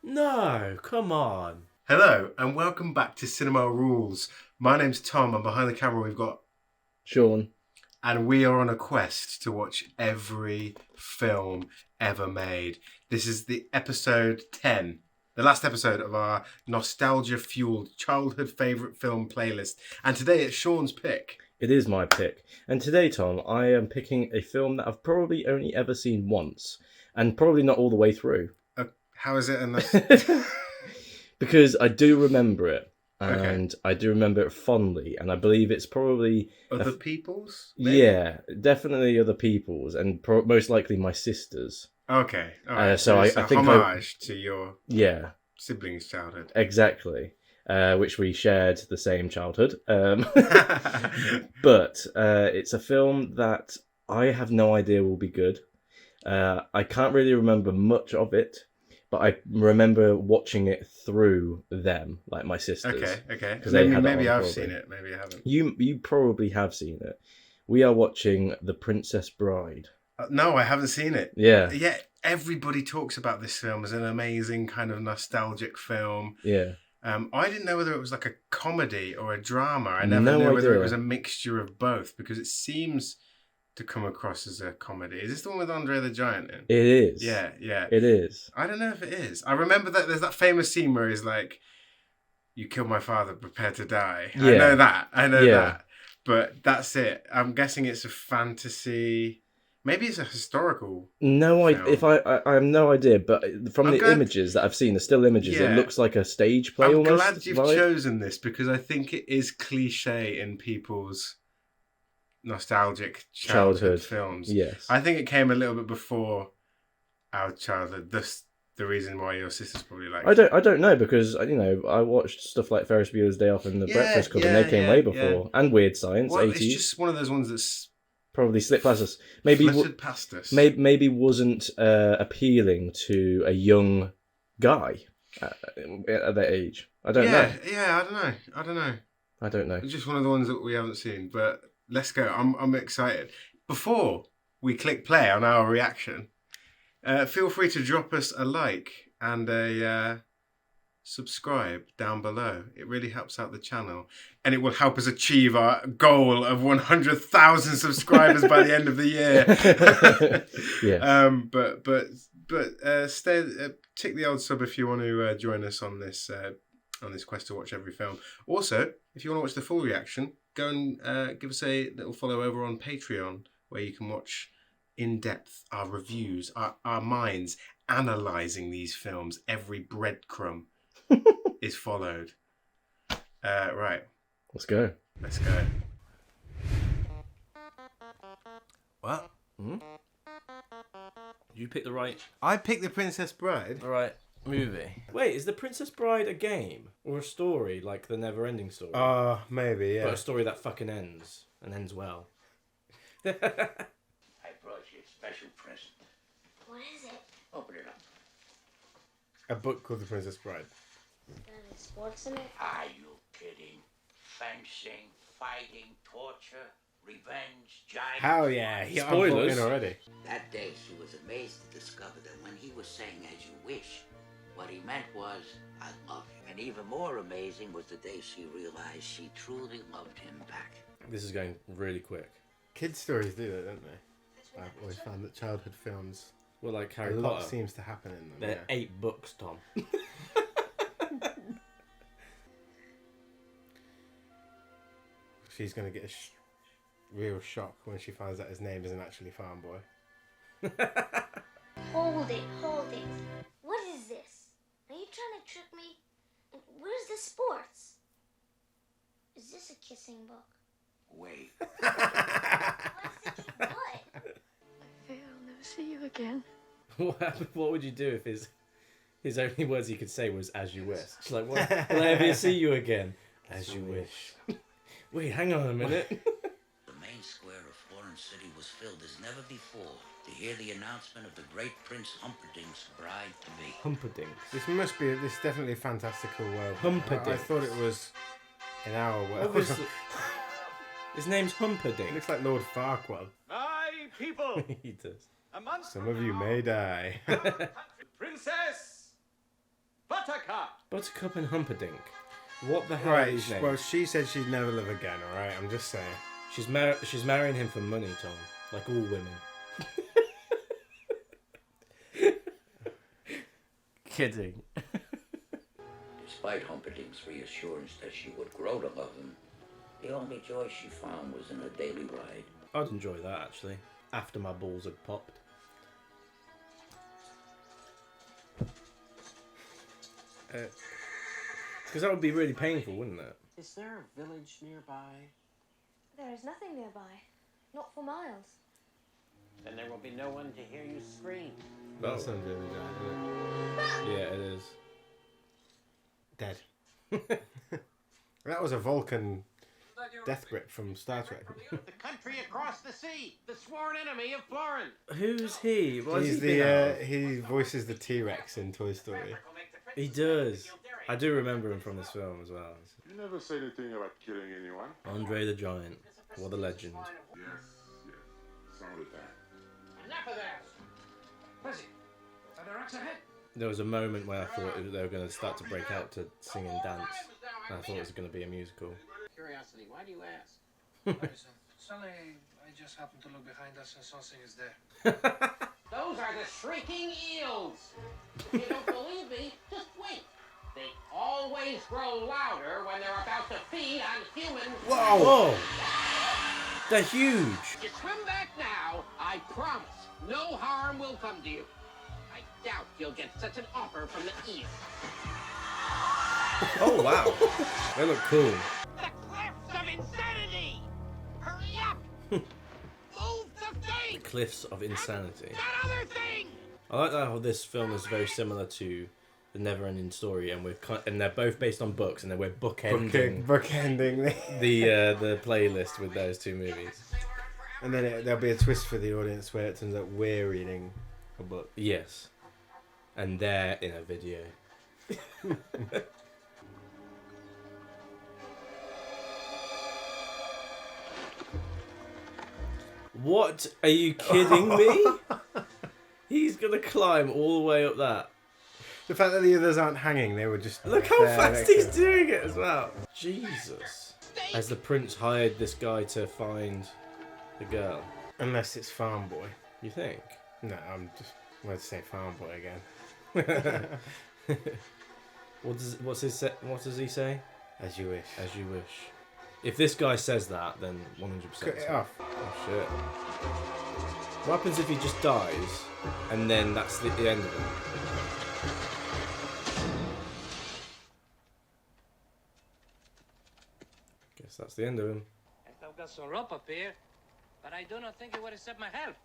No, come on. Hello, and welcome back to Cinema Rules. My name's Tom, and behind the camera we've got Sean. And we are on a quest to watch every film ever made. This is the episode 10, the last episode of our nostalgia-fueled childhood favourite film playlist. And today it's Sean's pick. It is my pick. And today, Tom, I am picking a film that I've probably only ever seen once. And probably not all the way through. How is it in this? Because I do remember it. And Okay. I do remember it fondly. And I believe it's probably... Other people's? Maybe? Yeah, definitely other people's. And most likely my sister's. Okay. All right. So it's I a think homage to your Yeah. siblings' childhood. Exactly. Which we shared the same childhood. But it's a film that I have no idea will be good. I can't really remember much of it, but I remember watching it through them, like my sisters. Okay. Because they had maybe it on, I've probably. seen it. Maybe I haven't. You probably have seen it. We are watching The Princess Bride. No, I haven't seen it. Yeah. Yeah, everybody talks about this film as an amazing kind of nostalgic film. Yeah. I didn't know whether it was like a comedy or a drama. I never No knew whether it idea. was a mixture of both because it seems to come across as a comedy. Is this the one with Andre the Giant in? It is. Yeah. It is. I don't know if it is. I remember that there's that famous scene where he's like, "You killed my father, prepare to die." Yeah. I know Yeah. that. But that's it. I'm guessing it's a fantasy. Maybe it's a historical. No idea. film. If I have no idea, but from I'm the glad- images that I've seen, the still images, Yeah. it looks like a stage play I'm almost. glad you've vibe. chosen this because I think it is cliche in people's nostalgic childhood films. Yes. I think it came a little bit before our childhood. That's the reason why your sister's probably like. I don't know because I watched stuff like Ferris Bueller's Day Off and The Yeah, Breakfast Club, and yeah, they came yeah, way before, and Weird Science, Well, 80s. it's just one of those ones that's Probably slipped past us. Maybe flitted past us. maybe wasn't appealing to a young guy at that age. I don't know. Yeah, I don't know. I don't know. It's just one of the ones that we haven't seen. But let's go. I'm excited. Before we click play on our reaction, feel free to drop us a like and a subscribe down below. It really helps out the channel, and it will help us achieve our goal of 100,000 subscribers by the end of the year. Yes. But tick the old sub if you want to join us on this quest to watch every film. Also, if you want to watch the full reaction, go and give us a little follow over on Patreon, where you can watch in depth our reviews, our minds analysing these films. Every breadcrumb is followed. Right. Let's go. Let's go. What? You picked the right. I picked The Princess Bride. All right. Movie. Wait, is The Princess Bride a game or a story like the Never-Ending Story? Maybe, yeah. But a story that fucking ends and ends well. I brought you a special present. What is it? Open it up. A book called The Princess Bride. Any sports in it? Are you kidding? Fencing, fighting, torture, revenge, giants. Hell yeah. Spoilers. I'm already. That day she was amazed to discover that when he was saying as you wish, what he meant was, I love you. And even more amazing was the day she realized she truly loved him back. This is going really quick. Kids' stories do that, don't they? I've always found that childhood films, Well, like a Harry lot Potter. seems to happen in them. They're Yeah. 8 books, Tom. She's going to get a real shock when she finds out his name isn't actually Farm Boy. Hold it. What is this? Are you trying to trick me? And where's the sports? Is this a kissing book? Wait. What? I fear I'll never see you again. What would you do if his only words he could say was "as you wish"? She's like, "What? Will I ever see you again?" As you wish. Wait, hang on a minute. The main square of Florence City was filled as never before to hear the announcement of the great Prince Humperdinck's bride-to-be. Humperdinck. This is definitely a fantastical world. Humperdinck. I thought it was in our world. Obviously. His name's He Humperdinck. looks like Lord Farquaad. My people, He does. a month Some from of you now, may die. Princess Buttercup. Buttercup and Humperdinck. What the hell are Right, these names? well, she said she'd never live again, alright? I'm just saying. She's marrying him for money, Tom. Like all women. Kidding. Despite Humperdinck's reassurance that she would grow to love him, the only joy she found was in a daily ride. I'd enjoy that, actually. After my balls had popped. Because that would be really painful, wouldn't it? Is there a village nearby? There is nothing nearby. Not for miles. Then there will be no one to hear you scream. That sounds really bad, isn't it? Yeah, it is. Dead. That was a Vulcan death grip from Star Trek. The country across the sea, the sworn enemy of Florence. Who's he? Why has He's he been out? he voices the T-Rex in Toy Story. He does. I do remember him from this film as well. You never say anything about killing anyone. Andre the Giant. What a legend. Yes, yes. Sound of that. Enough of that. Pussy, are there rocks ahead? There was a moment where I thought they were going to start to break out to sing and dance. And I thought it was going to be a musical. Curiosity, why do you ask? Suddenly, I just happened to look behind us and something is there. Those are the shrieking eels. If you don't believe me, just wait. They always grow louder when they're about to feed on humans. Whoa! They're huge! You swim back now, I promise. No harm will come to you. I doubt you'll get such an offer from the eels. Oh, wow. They look cool. The cliffs of insanity! Hurry up! Move the thing! Cliffs of Insanity. That other thing! I like that how this film is very similar to The Never-Ending Story, and and they're both based on books, and then we're bookending Bookending. the playlist with those two movies. And then there'll be a twist for the audience where it turns out we're reading a book. Yes. And they're in a video. What? Are you kidding me? He's gonna climb all the way up that. The fact that the others aren't hanging, they were just... Look how there fast next he's to him. doing it as well. Jesus. Has the prince hired this guy to find the girl? Unless it's Farm Boy. You think? No, I'm just going to say Farm Boy again. What does he say? As you wish. As you wish. If this guy says that, then 100%. Cut it off. Oh shit. What happens if he just dies and then that's the end of it? Guess that's the end of him. I've got some rope up here, but I do not think it would accept my help,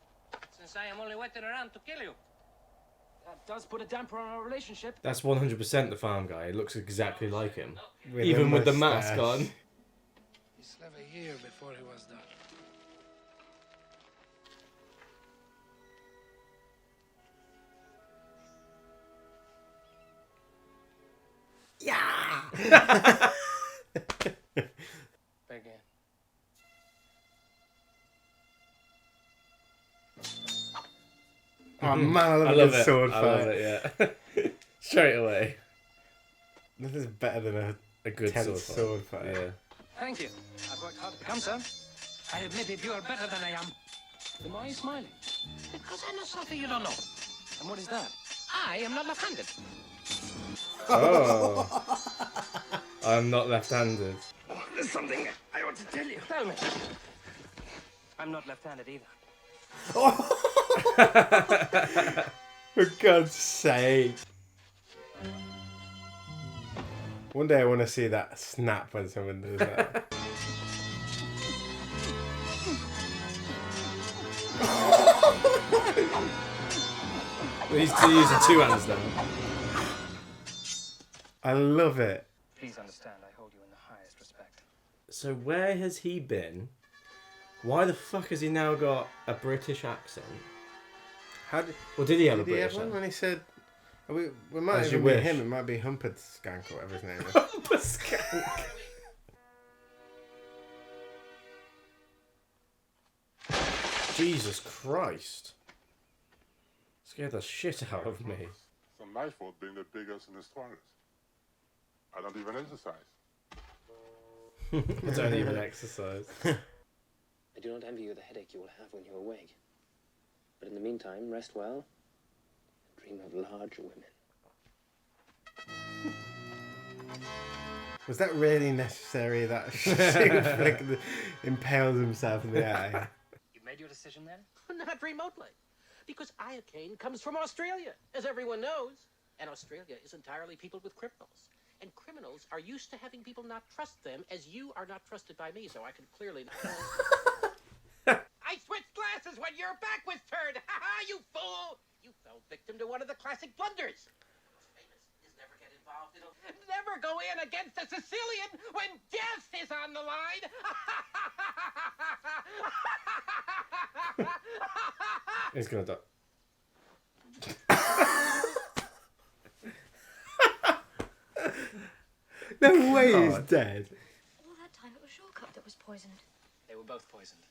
since I am only waiting around to kill you. That does put a damper on our relationship. That's 100% the farm guy. It looks exactly like him. With Even a with the mustache. mask on. He slept a year before he was done. Begin. Oh man, I love I a love good it. sword I fight. love it, yeah. Straight away. Nothing's better than A good tense sword fight. fight. Yeah. Thank you. I've worked hard to become so. I admitted you are better than I am. Then why are you smiling? Because I know something you don't know. And what is that? I am not left-handed. Oh. I'm not left-handed. Oh, there's something I want to tell you. Tell me. I'm not left-handed either. For God's sake. One day I want to see that snap when someone does that. He's using two hands now. I love it. Please understand, I hold you in the highest respect. So where has he been? Why the fuck has he now got a British accent? How did, Or did he have a did he British have one accent? when he said... We might As you even be wish. him, it might be Humperd Skank or whatever his name is. Jesus Christ. Scared the shit out of me. It's not my fault being the biggest and the strongest. I don't even exercise. I don't even exercise. I do not envy you the headache you will have when you awake. But in the meantime, rest well and dream of large women. Was that really necessary? That flick impales himself in the eye. You made your decision then? Not remotely. Because iocane comes from Australia, as everyone knows. And Australia is entirely peopled with criminals. And criminals are used to having people not trust them, as you are not trusted by me, so I can clearly not... I switched glasses when your back was turned! Ha ha, you fool! You fell victim to one of the classic blunders. Famous is never get involved in a... Never go in against a Sicilian when death is on the line! He's gonna die. No way he's dead. All that time it was Shortcut that was poisoned. They were both poisoned.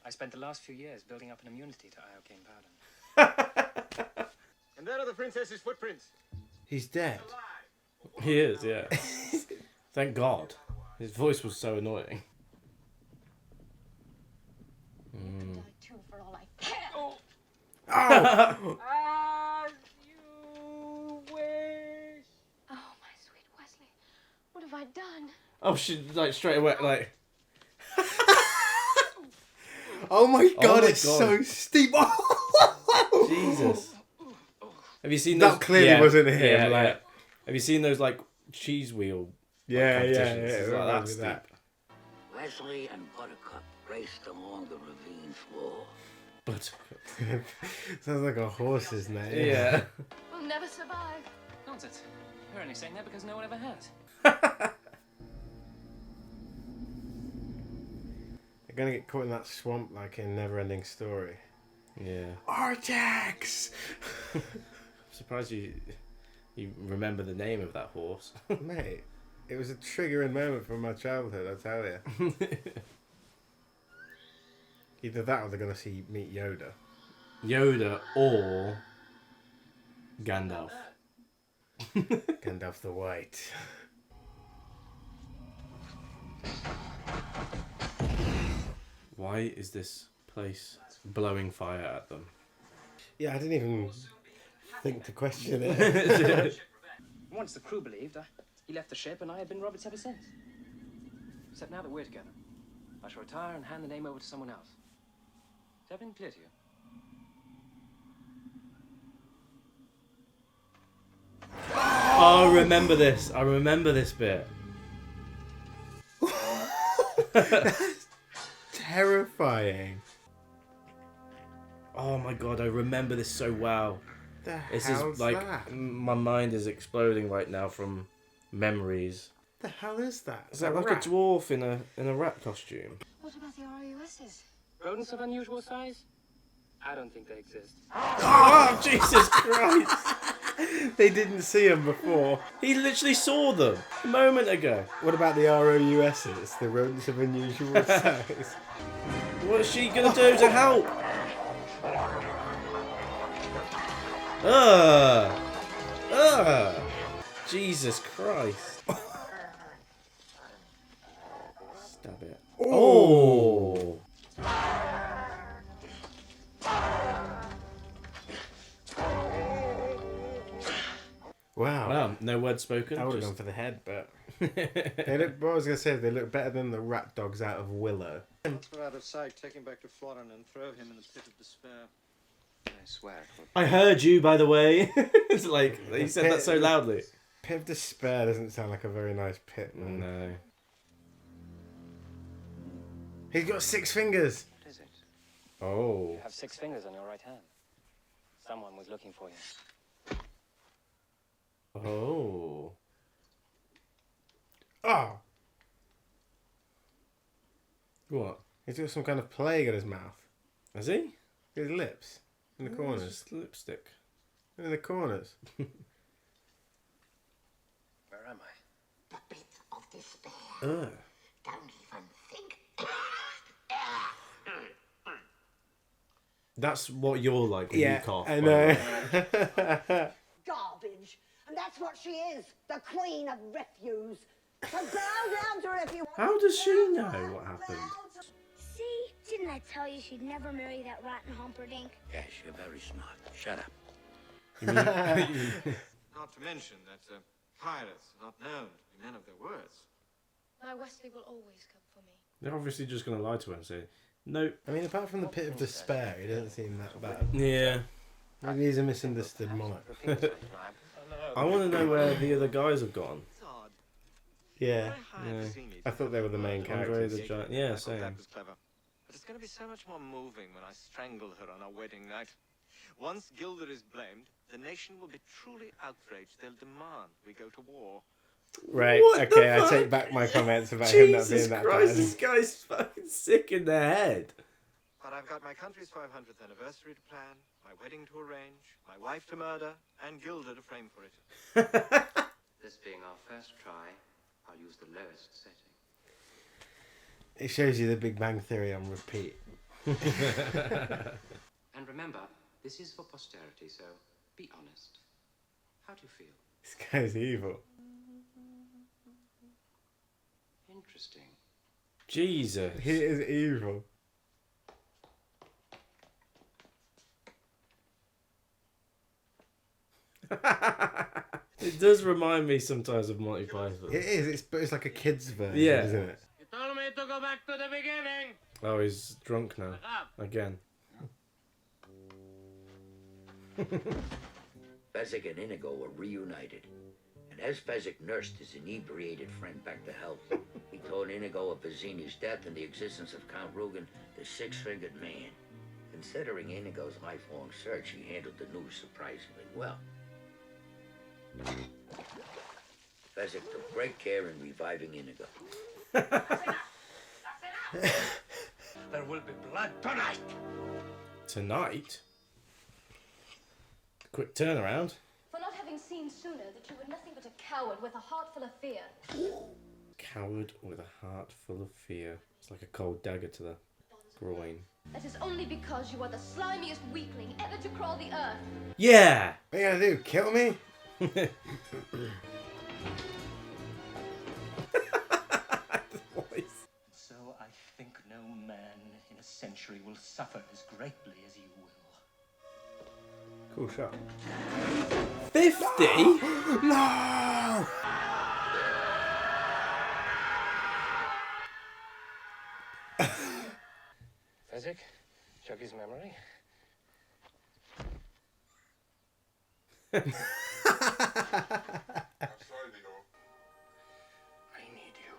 I spent the last few years building up an immunity to iocane powder. And there are the princess's footprints. He's dead. He is, yeah. Thank God. His voice was so annoying. Die too, for all I care. As you wish. Oh, my sweet Wesley. What have I done? Oh, she, like, straight away, like... Oh my God, my it's God. so steep. Jesus. Have you seen those? That clearly wasn't him. Yeah, Like, yeah. Have you seen those, like, cheese wheel yeah, competitions? yeah. It's It like that reminds me of steep. that. Wesley and Buttercup raced along the ravine floor. But, Sounds like a horse's name. yeah. We'll never survive. Nonsense. You're only saying that because no one ever has. They're gonna get caught in that swamp like in Never Ending Story. Yeah. Artax! I'm surprised you remember the name of that horse. Mate, it was a triggering moment from my childhood, I tell you. Either that or they're gonna meet Yoda. Yoda or Gandalf. Gandalf the White. Why is this place blowing fire at them? Yeah, I didn't even think to question it. Once the crew believed, he left the ship and I have been Roberts ever since. Except now that we're together. I shall retire and hand the name over to someone else. Has that been clear to you? Oh, I remember this. I remember this bit. Terrifying. Oh my God, I remember this so well. The This hell's is like that? my mind is exploding right now from memories. The hell is that? Is that like rat? a dwarf in a rat costume? What about the RUSs? Rodents of unusual size? I don't think they exist. Oh, Jesus Christ! They didn't see him before. He literally saw them a moment ago. What about the ROUSs? The rodents of unusual size. What is she gonna do to help? Jesus Christ! Stab it. Oh! Wow. Wow, no word spoken. I would have just- gone for the head, but they look. What I was gonna say, they look better than the rat dogs out of Willow. Transfer out of sight, take him back to Florin and throw him in the pit of despair. I swear it will. I heard you, by the way. It's like he said that so loudly. Pit of despair doesn't sound like a very nice pit, man. No. He's got 6 fingers. What is it? Oh. You have 6 fingers on your right hand. Someone was looking for you. Oh. Oh, What? he's got some kind of plague in his mouth. Is he? His lips in the It's corners. just lipstick. In the corners. Where am I? The pit of despair. Ugh. Don't even think. That's what you're like when you cough. I by the know. way. Garbage. And that's what she is. The queen of refuse. So bow down to her if you want. How does she know what happened? See? Didn't I tell you she'd never marry that rotten Humperdinck? Yes, you're very smart. Shut up. Not to mention that pirates are not known to be men of their words. My Wesley will always come for me. They're obviously just going to lie to her and say, no. I mean, apart from the pit of despair, he doesn't seem that bad. Yeah. Maybe he's a misunderstood monarch. I want to know where the other guys have gone. Yeah. Yeah. I thought they were the main Andre characters. the Giant. Yeah, I thought same. that was clever. But it's going to be so much more moving when I strangle her on our wedding night. Once Gilder is blamed, the nation will be truly outraged. They'll demand we go to war. Right, What the okay, I fuck? take back my comments about him not Jesus being that Christ, bad. this guy's fucking sick in the head. But I've got my country's 500th anniversary to plan, my wedding to arrange, my wife to murder, and Gilder to frame for it. This being our first try, I'll use the lowest setting. It shows you the Big Bang Theory on repeat. And remember, this is for posterity, so be honest. How do you feel? This guy's evil. Interesting. Jesus. He is evil. It does remind me sometimes of Monty Python. It is, but it's like a kid's version, Yeah. isn't it? You told me to go back to the beginning. Oh, he's drunk now. Again. Fezzik and Inigo were reunited. And as Fezzik nursed his inebriated friend back to health, he told Inigo of Vizzini's death and the existence of Count Rugen, the six-fingered man. Considering Inigo's lifelong search, he handled the news surprisingly well. Fezzik took great care in reviving Inigo. There will be blood tonight. Tonight? Quick turnaround. For not having seen sooner that you were nothing but a coward with a heart full of fear. Coward with a heart full of fear. It's like a cold dagger to the groin. That is only because you are the slimiest weakling ever to crawl the earth. Yeah! What are you gonna do? Kill me? So I think no man in a century will suffer as greatly as you will. Cool shot. 50? No! Fezzik, jog his memory. I'm sorry, Nico. I need you.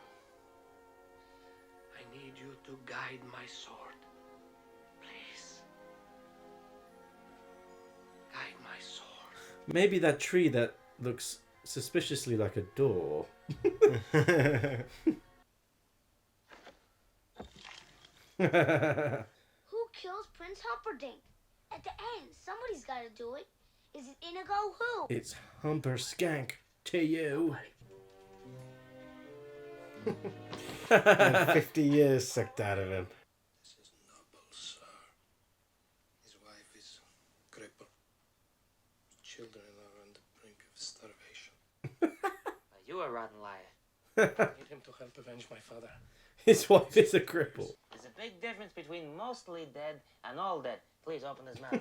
I need you to guide my sword. Please. Guide my sword. Maybe that tree that looks suspiciously like a door. Who kills Prince Humperdinck? At the end, somebody's got to do it. Is it Inigo? Who? It's Humper Skank to you. 50 years sucked out of him. This is noble, sir. His wife is crippled. Children are on the brink of starvation. You a rotten liar. I need him to help avenge my father. His wife is a cripple. There's a big difference between mostly dead and all dead. Please open his mouth.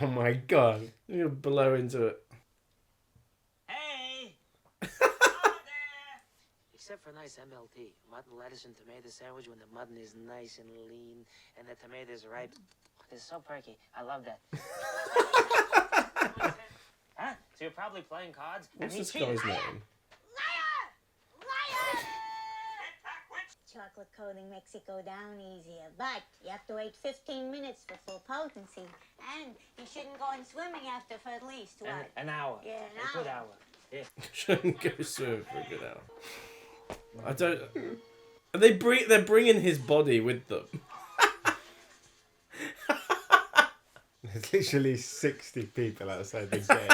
Oh my god. You're gonna blow into it. Hey! Over there! Except for nice MLT. Mutton, lettuce, and tomato sandwich when the mutton is nice and lean and the tomatoes ripe. It's so perky. I love that. Huh? So you're probably playing cards? What's and this me cheating. guy's name? Chocolate coating makes it go down easier, but you have to wait 15 minutes for full potency. And you shouldn't go in swimming after for at least, what? An hour. Yeah, A good hour. Yeah. Shouldn't go swimming for a good hour. I don't. They're bringing his body with them. There's literally 60 people outside the gate.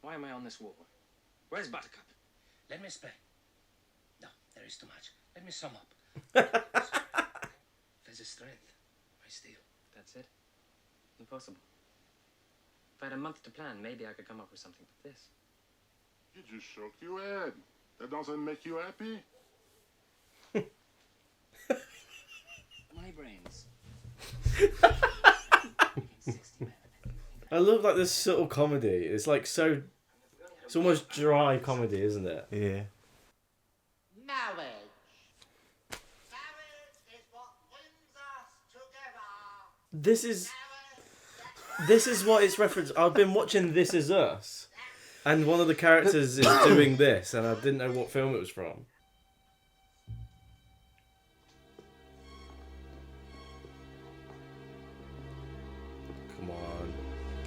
Why am I on this wall? Where's Buttercup? Let me explain. No, there is too much. Let me sum up. There's a strength. I steal. That's it? Impossible. If I had a month to plan, maybe I could come up with something like this. You just shook your head. That doesn't make you happy? My brains. I love like this subtle comedy. It's like so. It's almost dry comedy, isn't it? Yeah. Marriage. Marriage is what binds us together. This is what it's referenced. I've been watching This Is Us, and one of the characters is doing this, and I didn't know what film it was from. Come on,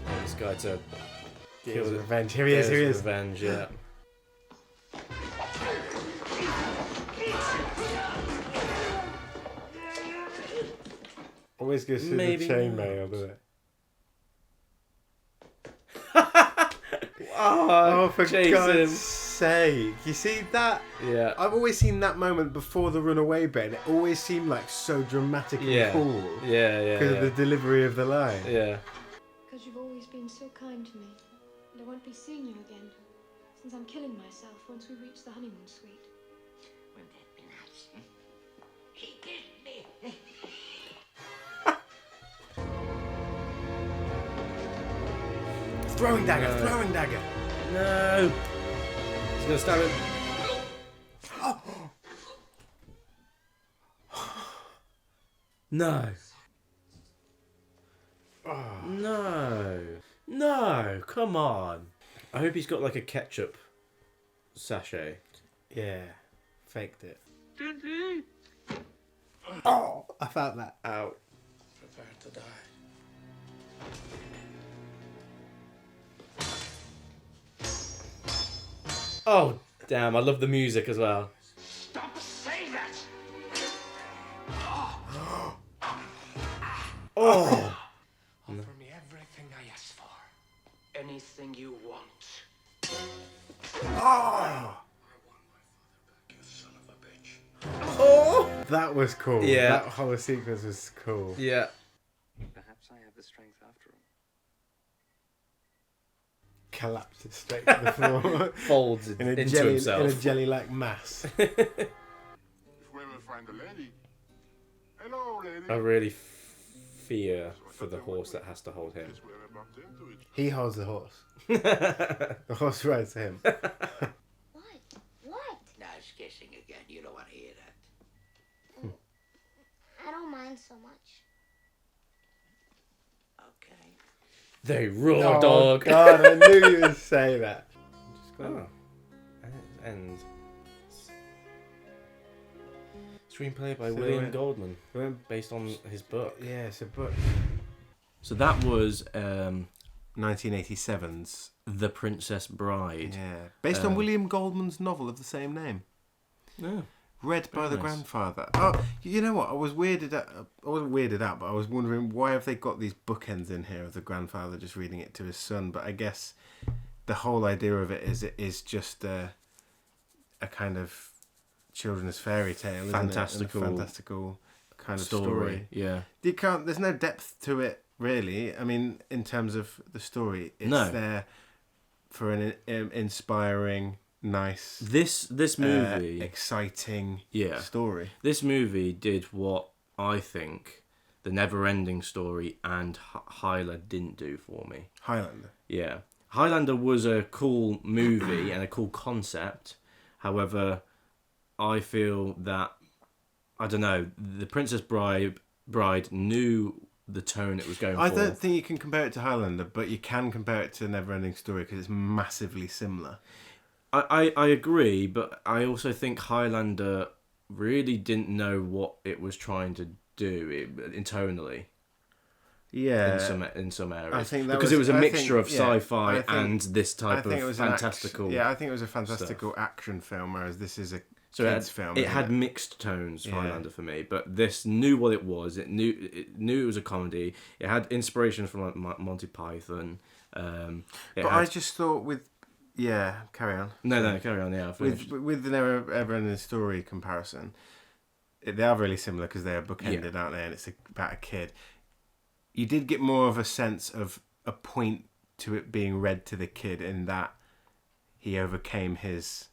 get this guy to Get kill his the- revenge. Here he get is. Here he his is. Revenge, yeah. Always goes through Maybe the chainmail, doesn't it? Oh, for chase God's him. sake. You see that? Yeah. I've always seen that moment before the runaway bit, and it always seemed like so dramatic and Yeah. cool. Yeah. Because of the delivery of the line. Yeah. Because you've always been so kind to me, and I won't be seeing you again, since I'm killing myself once we reach the honeymoon suite. Wouldn't that be nice? He kissed me. Throwing dagger, throwing dagger. No. He's gonna stab him. No. No. No. Come on. I hope he's got like a ketchup sachet. Yeah. Faked it. Oh! I felt that. Ow. Prepare to die. Oh, damn. I love the music as well. Stop saying that. Oh. Offer me everything I ask for. Anything you want. Oh! You son of a bitch. Oh. That was cool. Yeah. That whole sequence was cool. Yeah. Perhaps I have the strength after all. Collapses straight to the floor. Folds in a into jelly, himself. In a jelly-like mass. If we ever find a lady. Hello, lady. I really fear for the horse that has to hold him. Guess we ever bumped into each He holds the horse. The horse rides him. What? What? Now it's kissing again. You don't want to hear that. I don't mind so much. Okay. They raw Oh, dog. God, I knew you would say that. Oh. And screenplay by So William it- Goldman, based on his book. Yeah, it's a book. So that was 1987's The Princess Bride. Yeah. Based on William Goldman's novel of the same name. Yeah. Read by Very the nice. grandfather. Oh, you know what? I wasn't weirded out, but I was wondering why have they got these bookends in here of the grandfather just reading it to his son. But I guess the whole idea of it is just a kind of children's fairy tale, isn't it? And a fantastical kind of story. Yeah. You can't. There's no depth to it really. I mean, in terms of the story, it's No. there for an inspiring, nice. This movie, exciting story. This movie did what I think the Never-Ending Story and Highlander didn't do for me. Highlander. Yeah. Highlander was a cool movie and a cool concept. However, I feel that, I don't know, The Princess Bride knew the tone it was going for. I don't think you can compare it to Highlander, but you can compare it to Never-Ending Story because it's massively similar. I agree, but I also think Highlander really didn't know what it was trying to do internally. Yeah, in some areas. I think that because it was a I mixture think- of yeah, sci-fi I think- and this type I think of it was an fantastical. I think it was a fantastical action film, whereas this is a So kids film. it isn't had mixed tones, Yeah. Highlander, for me, but this knew what it was. It knew it was a comedy. It had inspiration from like Monty Python. I just thought carry on. No, carry on. Yeah, I'll finish. with the Never-Ending Story comparison, they are really similar because they are bookended, aren't they? And it's about a kid. you did get more of a sense of a point to it being read to the kid in that he overcame his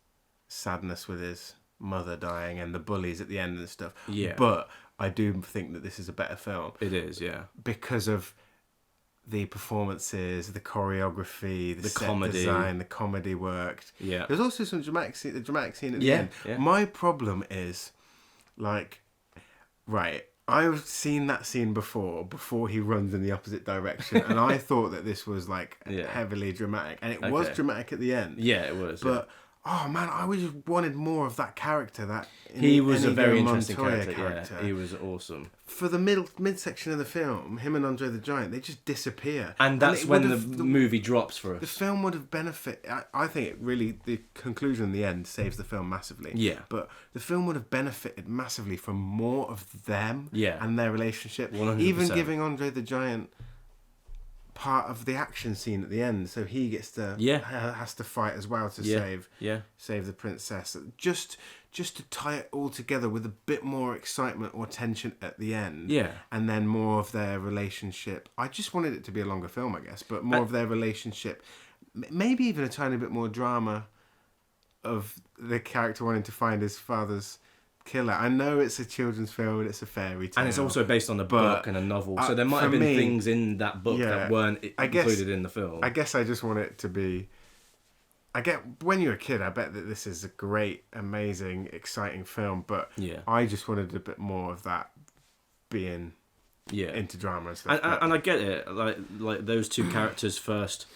sadness with his mother dying and the bullies at the end and stuff. Yeah. But I do think that this is a better film. It is, yeah. Because of the performances, the choreography, the set comedy design, the comedy worked. Yeah. There's also some dramatic scene at the Yeah, end. yeah. My problem is, like, right, I've seen that scene before he runs in the opposite direction, and I thought that this was, like, heavily dramatic. And it was dramatic at the end. Yeah, it was. But, oh, man, I just wanted more of that character. He was a very Inigo interesting Montoya character. Yeah, he was awesome. For the midsection of the film, him and Andre the Giant, they just disappear. And that's when the movie drops for us. The film would have benefited. I think it really, the conclusion in the end saves the film massively. Yeah. But the film would have benefited massively from more of them Yeah. and their relationship. 100%. Even giving Andre the Giant part of the action scene at the end, so he gets to has to fight as well to save the princess. Just to tie it all together with a bit more excitement or tension at the end. Yeah. And then more of their relationship. I just wanted it to be a longer film, I guess, but more of their relationship. Maybe even a tiny bit more drama of the character wanting to find his father's killer. I know it's a children's film and it's a fairy tale. And it's also based on a book and a novel. So there might have been things in that book that weren't included in the film. I guess I just want it to be... when you're a kid, I bet that this is a great, amazing, exciting film, but I just wanted a bit more of that being into drama and stuff. And I get it. Like those two characters first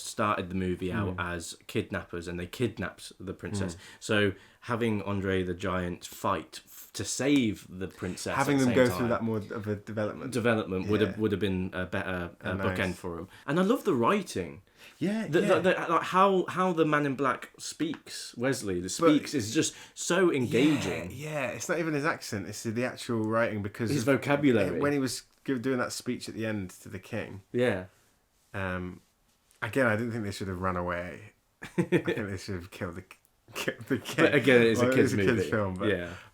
started the movie out as kidnappers, and they kidnapped the princess. So having Andre the Giant fight to save the princess, having them go through that more of a development would have been a better bookend nice. for him. And I love the writing. Like how the Man in Black speaks, Wesley, is just so engaging. Yeah, it's not even his accent; it's the actual writing because his vocabulary. When he was doing that speech at the end to the king. Yeah. Again, I didn't think they should have run away. I think they should have killed the king. But again, it's a kids' movie. movie. Film,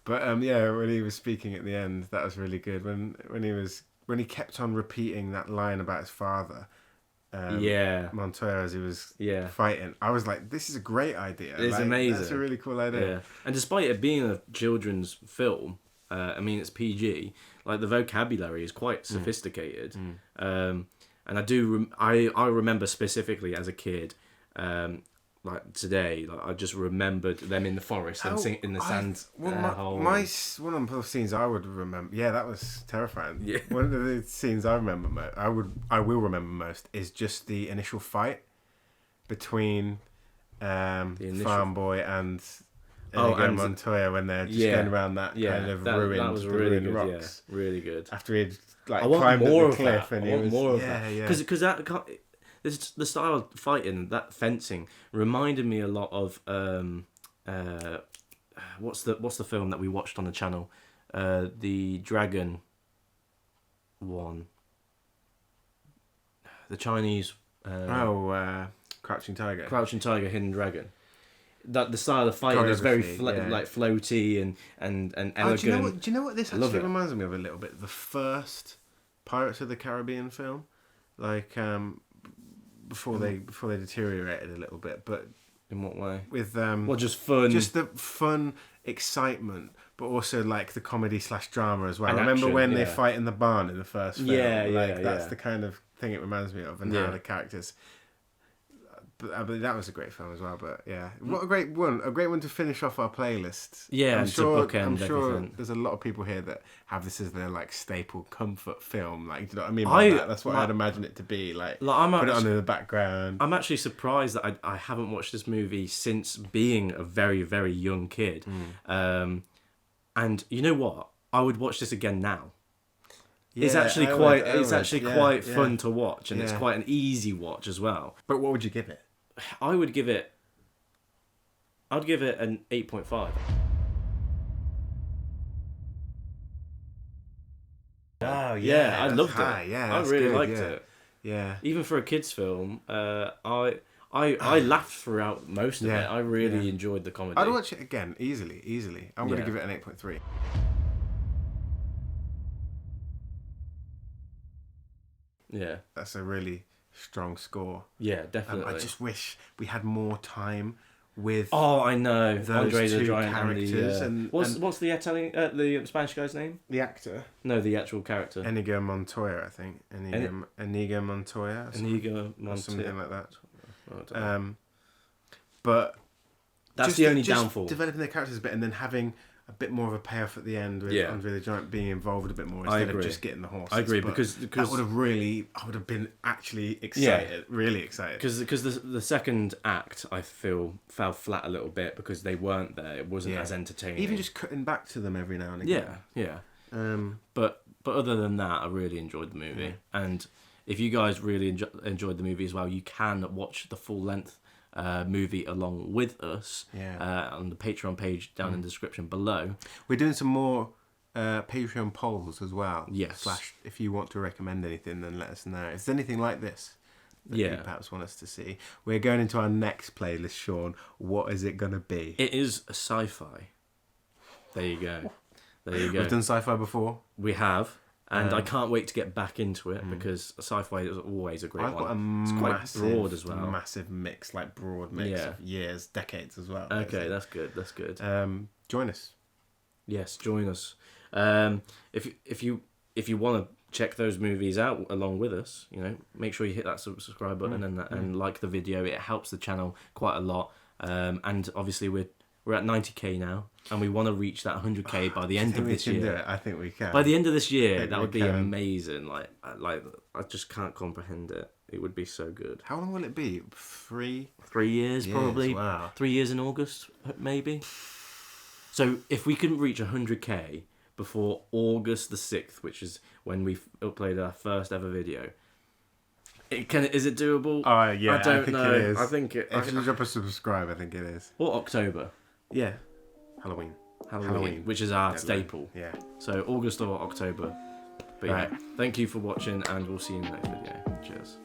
but when he was speaking at the end, that was really good. When he kept on repeating that line about his father. Montoya as he was fighting, I was like, this is a great idea. It's amazing. That's a really cool idea. Yeah. And despite it being a children's film, I mean it's PG, like the vocabulary is quite sophisticated. And I remember specifically as a kid, like today, like I just remembered them in the forest and singing in the sand hole. One of the scenes I would remember, that was terrifying. Yeah. One of the scenes I remember I will remember most is just the initial fight between Farm Boy and Montoya when they're just going around that kind of ruined, that was really good, rocks. Yeah, really good. After he'd climbed up the cliff and he was more of that. Because the style of fighting, that fencing, reminded me a lot of what's the film that we watched on the channel, the dragon one, the Chinese. Crouching Tiger, Hidden Dragon. That the style of fighting is very like floaty and elegant. Do you know what this actually reminds me of a little bit? The first Pirates of the Caribbean film, like before they deteriorated a little bit. But in what way? With just fun, just the fun, excitement, but also like the comedy / drama as well. And I remember action, when they fight in the barn in the first film. That's the kind of thing it reminds me of, and how the characters. But that was a great film as well. But what a great one! A great one to finish off our playlist. Yeah, I'm sure everything. There's a lot of people here that have this as their like staple comfort film. Like, do you know what I mean by that? That's what I'd imagine it to be. Like put it on in the background. I'm actually surprised that I haven't watched this movie since being a very, very young kid. And you know what? I would watch this again now. It's actually quite fun to watch, and it's quite an easy watch as well. But what would you give it? I'd give it an 8.5. Oh yeah, I loved it. Yeah, I really liked it. it. Yeah, even for a kids' film, I laughed throughout most of it. I really enjoyed the comedy. I'd watch it again easily. I'm going to give it an 8.3. Yeah. That's a really strong score. Yeah, definitely. I just wish we had more time with. Oh, I know. Those Andre the two Giant characters and what's the Italian, the Spanish guy's name? The actor. No, the actual character. Inigo Montoya, I think. Inigo Montoya. Inigo Montoya. Something like that. I don't know. But that's the only downfall. Developing their characters a bit and then having a bit more of a payoff at the end with Andre the Giant being involved a bit more instead of just getting the horses. I agree, but because that would have really, I would have been actually excited, really excited. Because the second act, I feel, fell flat a little bit because they weren't there. It wasn't as entertaining. Even just cutting back to them every now and again. But other than that, I really enjoyed the movie. And if you guys really enjoyed the movie as well, you can watch the full length movie along with us on the Patreon page down in the description below. We're doing some more Patreon polls as well. Yes. / if you want to recommend anything, then let us know. If there's anything like this that you perhaps want us to see. We're going into our next playlist, Sean. What is it going to be? It is a sci-fi. There you go. We've done sci-fi before. We have. And I can't wait to get back into it because sci-fi is always a great one. It's quite broad as well. Massive mix, like broad mix of years, decades as well. Okay, that's good. That's good. Join us. Yes, join us. If you want to check those movies out along with us, make sure you hit that subscribe button and like the video. It helps the channel quite a lot. And obviously we're at 90k now, and we want to reach that 100k by the end of this year. I think we can. By the end of this year, that would be amazing. Like I just can't comprehend it. It would be so good. How long will it be? 3 years probably. Wow. 3 years in August, maybe. So if we can reach 100k before August the 6th, which is when we uploaded our first ever video. Is it doable? Oh yeah, I don't know. It is. I think it. If you drop a subscribe, I think it is. Or October. Yeah. Halloween, which is our staple. Yeah. So August or October. But thank you for watching, and we'll see you in the next video. Cheers.